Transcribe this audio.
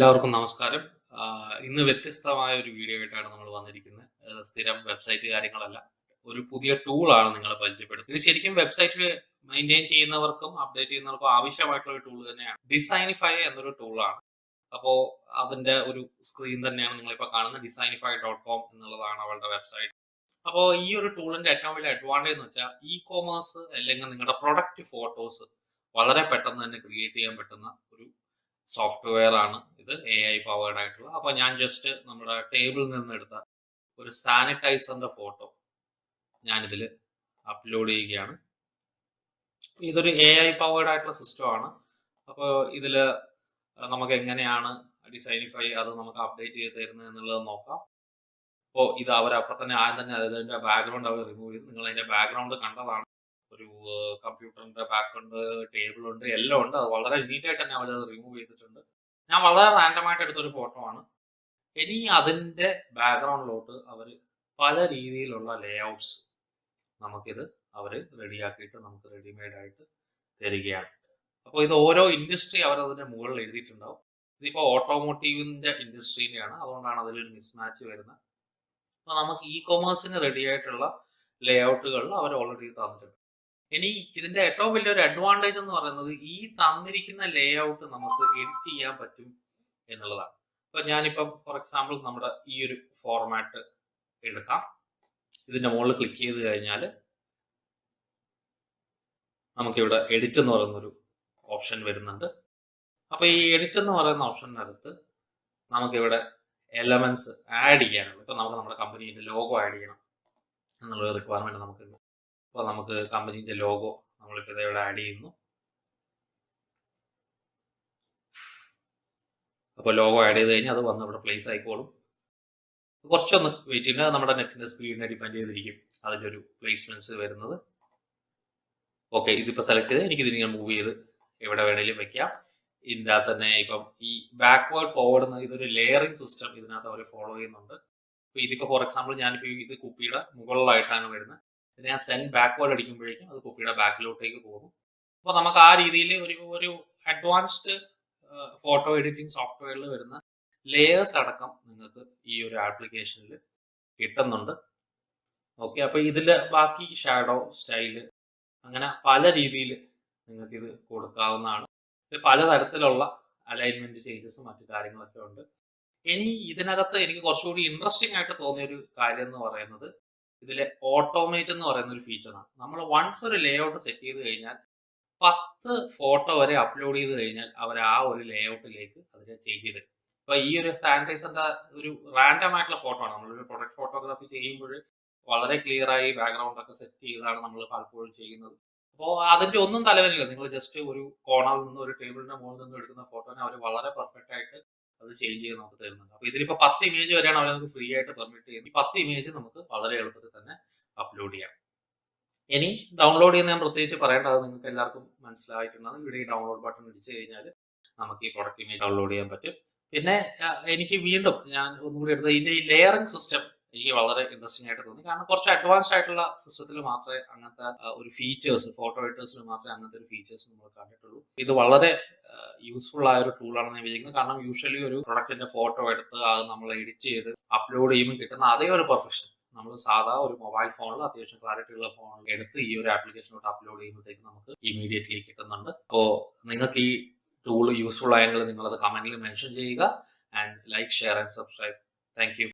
എല്ലാവർക്കും നമസ്കാരം. ഇന്ന് വ്യത്യസ്തമായ ഒരു വീഡിയോ ആയിട്ടാണ് നമ്മൾ വന്നിരിക്കുന്നത്. സ്ഥിരം വെബ്സൈറ്റ് കാര്യങ്ങളല്ല, ഒരു പുതിയ ടൂളാണ് നിങ്ങളെ പരിചയപ്പെടുത്തുന്നത്. ഇത് ശരിക്കും വെബ്സൈറ്റ് മെയിൻറ്റെയിൻ ചെയ്യുന്നവർക്കും അപ്ഡേറ്റ് ചെയ്യുന്നവർക്കും ആവശ്യമായിട്ടുള്ള ഒരു ടൂൾ തന്നെയാണ്. ഡിസൈനിഫൈ എന്നൊരു ടൂളാണ്. അപ്പോൾ അതിന്റെ ഒരു സ്ക്രീൻ തന്നെയാണ് നിങ്ങളിപ്പോൾ കാണുന്നത്. designify.com എന്നുള്ളതാണ് അവളുടെ വെബ്സൈറ്റ്. അപ്പോൾ ഈ ഒരു ടൂളിന്റെ ഏറ്റവും വലിയ അഡ്വാൻറ്റേജ് എന്ന് വെച്ചാൽ കോമേഴ്സ് അല്ലെങ്കിൽ നിങ്ങളുടെ പ്രൊഡക്റ്റ് ഫോട്ടോസ് വളരെ പെട്ടെന്ന് തന്നെ ക്രിയേറ്റ് ചെയ്യാൻ പറ്റുന്ന ഒരു സോഫ്റ്റ്വെയർ ആണ് ഇത്. AI പവേർഡ് ആയിട്ടുള്ള. അപ്പോൾ ഞാൻ ജസ്റ്റ് നമ്മുടെ ടേബിളിൽ നിന്ന് എടുത്ത ഒരു സാനിറ്റൈസറിന്റെ ഫോട്ടോ ഞാനിതിൽ അപ്ലോഡ് ചെയ്യുകയാണ്. ഇതൊരു AI പവേർഡ് ആയിട്ടുള്ള സിസ്റ്റം ആണ്. അപ്പോൾ ഇതിൽ നമുക്ക് എങ്ങനെയാണ് ഡിസൈനിഫൈ അത് നമുക്ക് അപ്ഡേറ്റ് ചെയ്ത് തരുന്നത് എന്നുള്ളത് നോക്കാം. അപ്പോൾ ഇത് അവരപ്പം തന്നെ ആദ്യം തന്നെ അതിൻ്റെ ബാക്ക്ഗ്രൗണ്ട് അവർ റിമൂവ് ചെയ്തു. നിങ്ങൾ അതിൻ്റെ ബാക്ക്ഗ്രൗണ്ട് കണ്ടതാണ്. ഒരു കമ്പ്യൂട്ടറിന്റെ ബാക്ക്ഗ്രൗണ്ട്, ടേബിൾ ഉണ്ട്, എല്ലാം ഉണ്ട്. അത് വളരെ നീറ്റായിട്ട് തന്നെ അവരത് റിമൂവ് ചെയ്തിട്ടുണ്ട്. ഞാൻ വളരെ റാൻഡമായിട്ട് എടുത്തൊരു ഫോട്ടോ ആണ്. ഇനി അതിൻ്റെ ബാക്ക്ഗ്രൗണ്ടിലോട്ട് അവർ പല രീതിയിലുള്ള ലേഔട്ട്സ് നമുക്കിത് അവർ റെഡിയാക്കിയിട്ട് നമുക്ക് റെഡിമെയ്ഡ് ആയിട്ട് തരികയാണ്. അപ്പോൾ ഇത് ഓരോ ഇൻഡസ്ട്രി അവരതിൻ്റെ മുകളിൽ എഴുതിയിട്ടുണ്ടാവും. ഇതിപ്പോൾ ഓട്ടോമോട്ടീവിൻ്റെ ഇൻഡസ്ട്രീൻ്റെയാണ്, അതുകൊണ്ടാണ് അതിലൊരു മിസ്മാച്ച് വരുന്നത്. അപ്പോൾ നമുക്ക് കൊമേഴ്സിന് റെഡി ആയിട്ടുള്ള ലേഔട്ടുകളിൽ അവർ ഓൾറെഡി തന്നിട്ടുണ്ട്. ഇനി ഇതിന്റെ ഏറ്റവും വലിയൊരു അഡ്വാൻറ്റേജ് എന്ന് പറയുന്നത് ഈ തന്നിരിക്കുന്ന ലേഔട്ട് നമുക്ക് എഡിറ്റ് ചെയ്യാൻ പറ്റും എന്നുള്ളതാണ്. ഇപ്പൊ ഞാനിപ്പം ഫോർ എക്സാമ്പിൾ നമ്മുടെ ഈ ഒരു ഫോർമാറ്റ് എടുക്കാം. ഇതിന്റെ മുകളിൽ ക്ലിക്ക് ചെയ്ത് കഴിഞ്ഞാൽ നമുക്കിവിടെ എഡിറ്റ് എന്ന് പറയുന്നൊരു ഓപ്ഷൻ വരുന്നുണ്ട്. അപ്പൊ ഈ എഡിറ്റ് എന്ന് പറയുന്ന ഓപ്ഷനകത്ത് നമുക്കിവിടെ എലമെന്റ്സ് ആഡ് ചെയ്യാനുണ്ട്. ഇപ്പൊ നമുക്ക് നമ്മുടെ കമ്പനിയുടെ ലോഗോ ആഡ് ചെയ്യണം എന്നുള്ള റിക്വയർമെന്റ് നമുക്കുണ്ട്. അപ്പോൾ നമുക്ക് കമ്പനീൻ്റെ ലോഗോ നമ്മളിപ്പോൾ ഇവിടെ ആഡ് ചെയ്യുന്നു. അപ്പോൾ ലോഗോ ആഡ് ചെയ്ത് കഴിഞ്ഞാൽ അത് വന്ന് ഇവിടെ പ്ലേസ് ആയിക്കോളും. കുറച്ചൊന്ന് വെയിറ്റ് ചെയ്യുക. നമ്മുടെ നെറ്റിൻ്റെ സ്പീഡിനെ ഡിപ്പെൻഡ് ചെയ്തിരിക്കും അതിൻ്റെ ഒരു പ്ലേസ്മെന്റ്സ് വരുന്നത്. ഓക്കെ, ഇതിപ്പോൾ സെലക്ട് ചെയ്ത് എനിക്ക് ഇതിനെ മൂവ് ചെയ്ത് എവിടെ വേണേലും വെക്കാം. ഇതിൻ്റെ അകത്ത് തന്നെ ഇപ്പം ഈ ബാക്ക്വേർഡ് ഫോർവേഡ് ഇതൊരു ലെയറിംഗ് സിസ്റ്റം ഇതിനകത്ത് അവർ ഫോളോ ചെയ്യുന്നുണ്ട്. അപ്പോൾ ഇതിപ്പോൾ ഫോർ എക്സാമ്പിൾ ഞാനിപ്പോൾ ഇത് കുപ്പിയുടെ മുകളിലായിട്ടാണ് വരുന്നത്. ഞാൻ സെൻഡ് ബാക്ക്വേർഡ് അടിക്കുമ്പോഴേക്കും അത് കുപ്പിയുടെ ബാക്കിലോട്ടേക്ക് പോകും. അപ്പോൾ നമുക്ക് ആ രീതിയിൽ ഒരു അഡ്വാൻസ്ഡ് ഫോട്ടോ എഡിറ്റിംഗ് സോഫ്റ്റ്വെയറിൽ വരുന്ന ലേയേഴ്സ് അടക്കം നിങ്ങൾക്ക് ഈ ഒരു ആപ്ലിക്കേഷനിൽ കിട്ടുന്നുണ്ട്. ഓക്കെ, അപ്പോൾ ഇതിൽ ബാക്കി ഷാഡോ സ്റ്റൈല് അങ്ങനെ പല രീതിയിൽ നിങ്ങൾക്ക് ഇത് കൊടുക്കാവുന്നതാണ്. പലതരത്തിലുള്ള അലൈൻമെന്റ് ചേഞ്ചസും മറ്റു കാര്യങ്ങളൊക്കെ ഉണ്ട്. ഇനി ഇതിനകത്ത് എനിക്ക് കുറച്ചുകൂടി ഇൻട്രസ്റ്റിംഗ് ആയിട്ട് തോന്നിയൊരു കാര്യം എന്ന് പറയുന്നത് ഇതിലെ ഓട്ടോമേറ്റ് എന്ന് പറയുന്ന ഒരു ഫീച്ചറാണ്. നമ്മൾ വൺസ് ഒരു ലേഔട്ട് സെറ്റ് ചെയ്ത് കഴിഞ്ഞാൽ 10 ഫോട്ടോ വരെ അപ്ലോഡ് ചെയ്ത് കഴിഞ്ഞാൽ അവർ ആ ഒരു ലേഔട്ടിലേക്ക് അതിനെ ചേഞ്ച് ചെയ്ത്. അപ്പൊ ഈ ഒരു സാനിറ്റൈസറിന്റെ ഒരു റാൻഡം ആയിട്ടുള്ള ഫോട്ടോ ആണ്. നമ്മളൊരു പ്രൊഡക്റ്റ് ഫോട്ടോഗ്രാഫി ചെയ്യുമ്പോൾ വളരെ ക്ലിയർ ആയി ബാക്ക്ഗ്രൗണ്ട് ഒക്കെ സെറ്റ് ചെയ്താണ് നമ്മൾ പലപ്പോഴും ചെയ്യുന്നത്. അപ്പോൾ അതിന്റെ ഒന്നും തലവനില്ല. നിങ്ങൾ ജസ്റ്റ് ഒരു കോർണറിൽ നിന്ന് ഒരു ടേബിളിന്റെ മുകളിൽ നിന്ന് എടുക്കുന്ന ഫോട്ടോനെ അവർ വളരെ പെർഫെക്റ്റ് ആയിട്ട് അത് ചേഞ്ച് ചെയ്ത് നമുക്ക് തരുന്നുണ്ട്. അപ്പൊ ഇതിലിപ്പോ 10 ഇമേജ് വരെയാണ് അവർ നമുക്ക് ഫ്രീ ആയിട്ട് പെർമിറ്റ് ചെയ്യുന്നത്. ഈ 10 ഇമേജ് നമുക്ക് വളരെ എളുപ്പത്തിൽ തന്നെ അപ്ലോഡ് ചെയ്യാം. ഇനി ഡൗൺലോഡ് ചെയ്യുന്ന ഞാൻ പ്രത്യേകിച്ച് പറയേണ്ടത് നിങ്ങൾക്ക് എല്ലാവർക്കും മനസ്സിലായിട്ടുണ്ടാകും. ഇവിടെ ഈ ഡൗൺലോഡ് ബട്ടൺ ഇടിച്ചു കഴിഞ്ഞാൽ നമുക്ക് ഈ പ്രൊഡക്റ്റ് ഇമേജ് ഡൗൺലോഡ് ചെയ്യാൻ പറ്റും. പിന്നെ എനിക്ക് വീണ്ടും ഞാൻ ഒന്നുകൂടി എടുത്തത് ഇതിന്റെ ഈ ലെയറിംഗ് സിസ്റ്റം എനിക്ക് വളരെ ഇൻട്രസ്റ്റിംഗ് ആയിട്ട് തോന്നി. കാരണം കുറച്ച് അഡ്വാൻസ്ഡ് ആയിട്ടുള്ള സിസ്റ്റത്തിൽ മാത്രമേ അങ്ങനത്തെ ഒരു ഫീച്ചേഴ്സ്, ഫോട്ടോ എഡിറ്റേഴ്സിൽ മാത്രമേ അങ്ങനത്തെ ഒരു ഫീച്ചേഴ്സ് നമ്മൾ കണ്ടിട്ടുള്ളൂ. ഇത് വളരെ യൂസ്ഫുൾ ആയ ഒരു ടൂളാണെന്ന് ഞാൻ വിചാരിക്കുന്നത്. കാരണം യൂഷ്വലി ഒരു പ്രൊഡക്റ്റിന്റെ ഫോട്ടോ എടുത്ത് അത് നമ്മൾ എഡിറ്റ് ചെയ്ത് അപ്ലോഡ് ചെയ്യുമ്പോൾ കിട്ടുന്ന അതേ ഒരു പെർഫെക്ഷൻ നമ്മൾ സാധാ ഒരു മൊബൈൽ ഫോണിൽ അത്യാവശ്യം ക്ലാരിറ്റി ഉള്ള ഫോണിൽ എടുത്ത് ഈ ഒരു ആപ്ലിക്കേഷനോട്ട് അപ്ലോഡ് ചെയ്യുമ്പോഴത്തേക്ക് നമുക്ക് ഇമീഡിയറ്റ്ലി കിട്ടുന്നുണ്ട്. അപ്പോൾ നിങ്ങൾക്ക് ഈ ടൂൾ യൂസ്ഫുൾ ആയെങ്കിൽ നിങ്ങളത് കമന്റിൽ മെൻഷൻ ചെയ്യുക. And like, share and subscribe. Thank you.